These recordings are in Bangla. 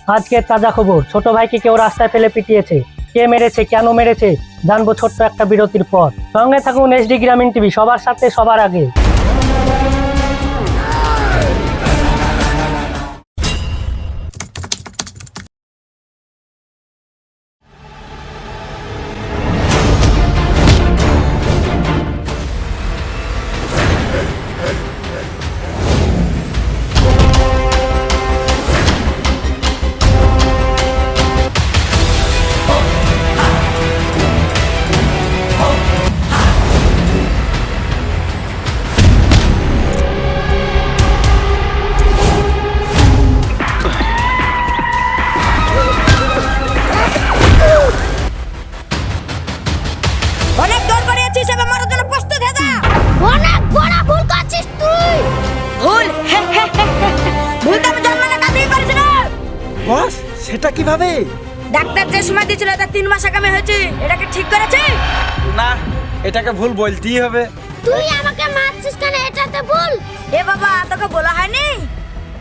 আজকে তাজা খবর, ছোট ভাইকে কেউ রাস্তায় ফেলে পিটিয়েছে। কে মেরেছে, কেন মেরেছে, জানবো ছোট্ট একটা বিরতির পর। সঙ্গে থাকুন এসডি গ্রামীণ টিভি, সবার সাথে সবার আগে। অনেক দৌড় করিয়েছিস, এবার মারার জন্য প্রস্তুত হয়ে যা। অনেক বড় ভুল করছিস তুই। ভুল? ভুল তো আমি জন্মানোর কাছেই করেছি না। বস, সেটা কিভাবে? ডাক্তার যে সময় দিয়েছিল এটা 3 মাস আগামী হয়েছে, এটাকে ঠিক করেছে? না, এটাকে ভুল বলতেই হবে। তুই আমাকে মারছিস কেন? এটাতে ভুল। এ বাবা, তোকে বলা হয়নি?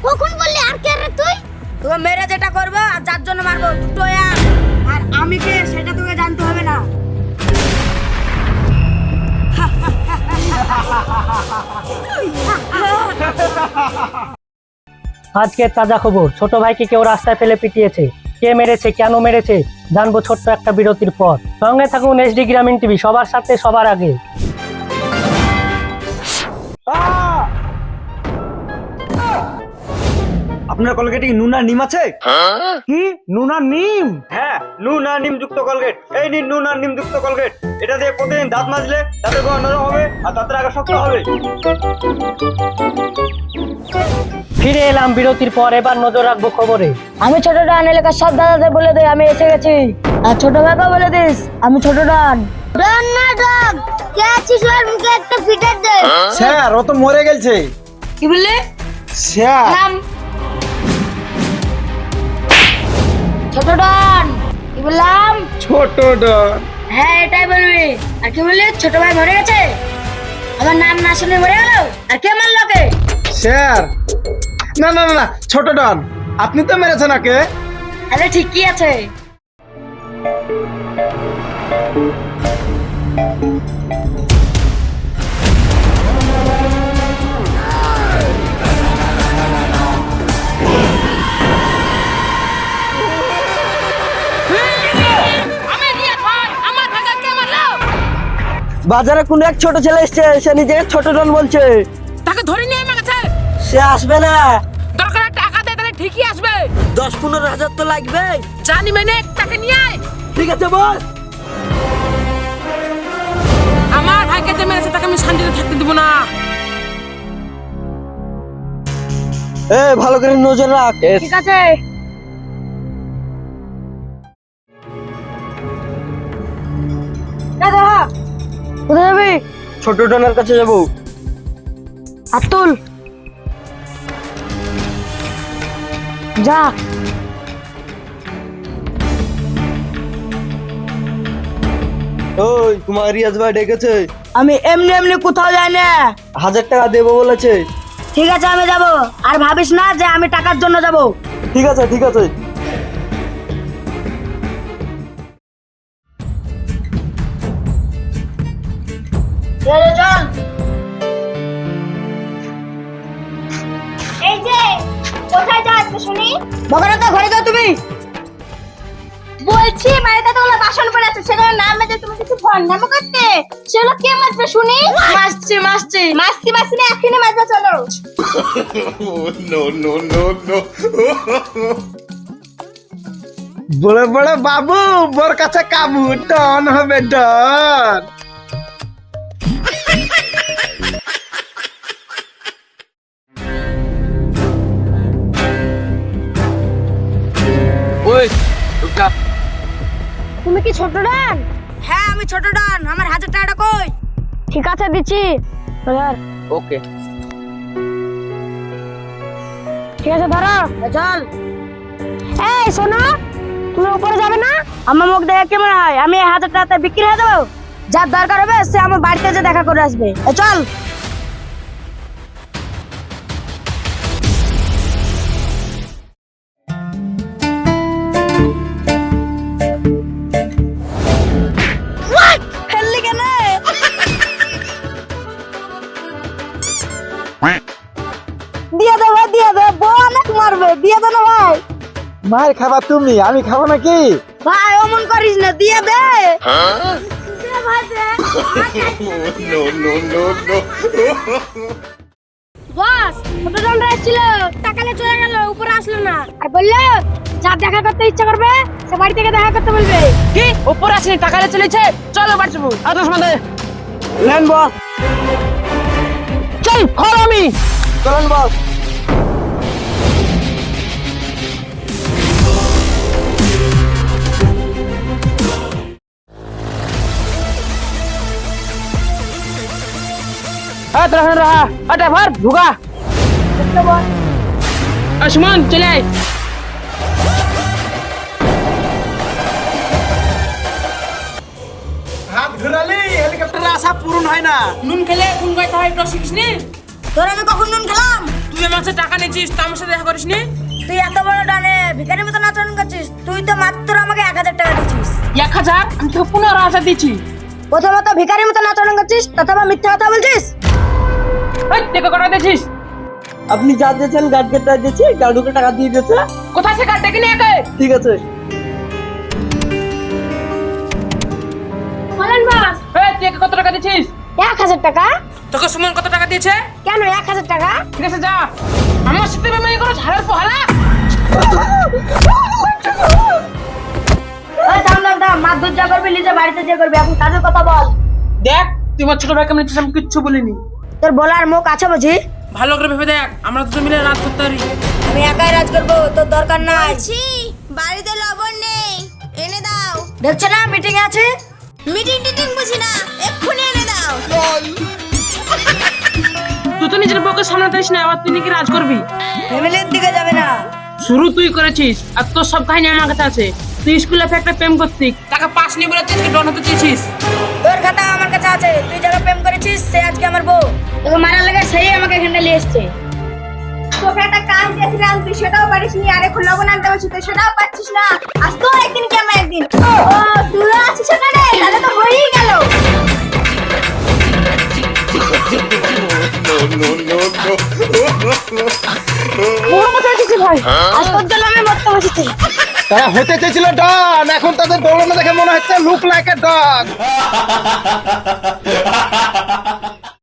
কখন বললি? আর কে রে তুই? তোকে মেরে যেটা করবো আর যার জন্য মারবো দুটো এক। আর আমি কে সেটা তোকে জানতে হবে না। আজকে তাজা খবর, ছোট ভাইকে কেউ রাস্তায় ফেলে পিটিয়েছে। কে মেরেছে, কেন মেরেছে, জানবো ছোট্ট একটা বিরতির পর। সঙ্গে থাকুন এসডি গ্রামীণ টিভি, সবার সাথে সবার আগে। আপনার কলগেটে কি নুন আর নিম আছে? কি নুন আর নিম? হ্যাঁ, নুন আর নিম যুক্ত কলগেট। এই নিন নুন আর নিম যুক্ত কলগেট। এটা দিয়ে প্রতিদিন দাঁত মাজলে দাঁতের গোড়া নরম হবে আর দাঁতের আগা শক্ত হবে। ফিরে এলাম বিরতির পর, এবার নজর রাখবো খবরে। আমি ছোট ডান, এলাকার সব দাদাদের বলে দে আমি এসে গেছি। আর ছোট ভাইকে বলে দিস আমি ছোট ডান। ডন না ডন, কে আছিস? ওর মুখে একটা ফিটার দে। স্যার, ও তো মরে গেছে। কি বললি? স্যার, নাম ছোট ডান। কি বললাম? ছোট ডন। হ্যাঁ, এটাই বলবি। আর কি বললি? ছোট ভাই মরে গেছে? আমার নাম না শুনে মরে গেল? আর কে মারলো কে? স্যার, না না না না, ছোট ডন। আপনি তো মেরেছেন ওকে। আরে ঠিকই আছে। বাজারে কোন এক ছোট ছেলে এসছে, সে নিজেকে ছোট ডন বলছে। তাকে ধরে নিয়ে আমার কাছে। সে আসবে না। দরকার টাকা দে, তাহলে ঠিকই আসবে। 10-15 হাজার তো লাগবে। জানি মেনে টাকা নিয়ে আয়। ঠিক আছে বস। আমার ভাইকে যে মেরেছে তাকে আমি শান্তিতে থাকতে দিব না। ভালো করে নজর রাখ। ঠিক আছে। কোথায় যাবি? ছোট ডনের কাছে যাবো। আতুল যা। ওই, তোমার রিয়াজ ভাই ডেকেছে। আমি এমনি এমনি কোথাও যাই না। 1000 টাকা দেবো বলেছে। ঠিক আছে, আমি যাব। আর ভাবিস না যে আমি টাকার জন্য যাব। ঠিক আছে ঠিক আছে। চল। এই যে কোথায় যাচ্ছ শুনি? বকরা তো ঘরে যাও তুমি। বলছি বাড়িতে তো বাসন পড়ে আছে, সেগুলো না মেজে তুমি কিছু ভন্ডামি করতে। সেগুলো কে মাজবে শুনি? মাসছি মাসি মাসি না, এখনই মাজা চলো। বড় বড় বাবু, বোর কাছে কাবু, ডন হবে ডন। ওই, তুমি কি ছোট ডান? হ্যাঁ, আমি ছোট ডান। আমার 1000 টাকাটা কই? ঠিক আছে, দিচ্ছি। ওকে। ঠিক আছে, ধরো। চল। এই শোনো, তুমি উপরে যাবে না? আমার মুখ দেখে কেমন হয়? আমি 1000 টাকাতে বিক্রি হয়ে যাবো। যার দরকার হবে সে আমার বাড়িতে যে দেখা করে আসবে। চল। দে ভাই, দিয়ে দে, বউ অনেক মারবে, দিয়ে দে না ভাই। মার খাবা তুমি, আমি খাবো নাকি? ভাই অমন করিস না, দিয়ে দে। দে ভাই, দে। বস, ছোট জনরা এসেছিল, টাকালে চলে গেল, উপরে আসলো না। আর বললো যা দেখা করতে ইচ্ছা করবে সে বাড়ি থেকে দেখা করতে বলবে। কি উপরে আসেনি টাকা নিয়ে চলেছে, চলো বাড়ি যাবো। আদর্শ মাদে লেন বস, চল ফলো মি। চলেন বস। रहा ड्राइवर भुगा आयुष्मान चले आए। হাত ঘুরালি হেলিকপ্টারের আশা পূরণ হয় না। নুন খেলে কোন গাইতে হয় এটা শিখিস নি? তোর আমি কখন নুন খেলাম? তুই আমার কাছে টাকা নিয়েছিস তা আমার সাথে দেখা করিস নি? তুই এত বড় ডানে ভিখারির মতো আচরণ করছিস। তুই তো মাত্র আমাকে 1000 টাকা দিছিস। 1000? আমি তো 15,000 দিচ্ছি। প্রথমত ভিখারির মতো আচরণ করছিস, তথবা মিথ্যা কথা বলছিস। এই টাকা কটা দিয়েছিস? আপনি যা দিয়েছেন গার্ডকে তাই দিয়েছি, গার্ডকে টাকা দিয়ে দিয়েছে। কোথায় সে কাট ডেকে নিয়ে আয়। ঠিক আছে। বলেন বস। এই তুই কত টাকা দিয়েছিস? 1000 টাকা? তোকে সুমন কত টাকা দিয়েছে? কেন 1000 টাকা? ঠিক আছে যা, আমার সাথে বেমানি করো ঝাড়ের পোহালা। ওই দাম দাম দাম, মাদুর যা করবি নিজে বাড়িতে যা করবি, এখন কাজের কথা বল। দেখ তুই আমার ছোট ভাইকে নিচ্ছিস, আমি কিচ্ছু বলিনি। তোর বলার মুখ আছে বুঝি? ভালো করে ভেবে দেখ, আমরা দুজন মিলে রাত করতে পারি। আমি একাই রাজ করবো, তোর দরকার নাই। ছি, বাড়িতে লবণ নেই, এনে দাও। দেখছো না মিটিং আছে? মিটিং টিটিং বুঝি না, এক্ষুনি এনে দাও। তুই তো নিজের বউকে সামলাতিস না, আবার তুই নাকি রাজ করবি। ফ্যামিলির দিকে যাবে না। শুরু তুই করেছিস, আর তোর সব কাহিনী আমার কাছে আছে। তুই স্কুলে একটা প্রেম করতিস, টাকা পাস নি বলে তুই আজকে ডন হতে চেয়েছিস। তোর খাতা আমার কাছে আছে, তুই যারা প্রেম করেছিস সে আজকে আমার বউ। তোকে মারার লাগে সেই আমাকে এখানে নিয়ে এসছে। তোকে একটা কাজ দিয়েছিলাম, তুই সেটাও পারিস নি। আর এখন লবণ আনতে বলছি, তুই সেটাও পাচ্ছিস না। আজ তো একদিন কি আমার একদিন। ও তুইও আছিস সেখানে, তাহলে তো হয়েই গেল। আজ তোর জন্য আমি মরতে বসেছি। তারা হতে চেয়েছিল ডন, এখন তাদের দৌড়ানো দেখে মনে হচ্ছে লুক লাইক এ ডগ।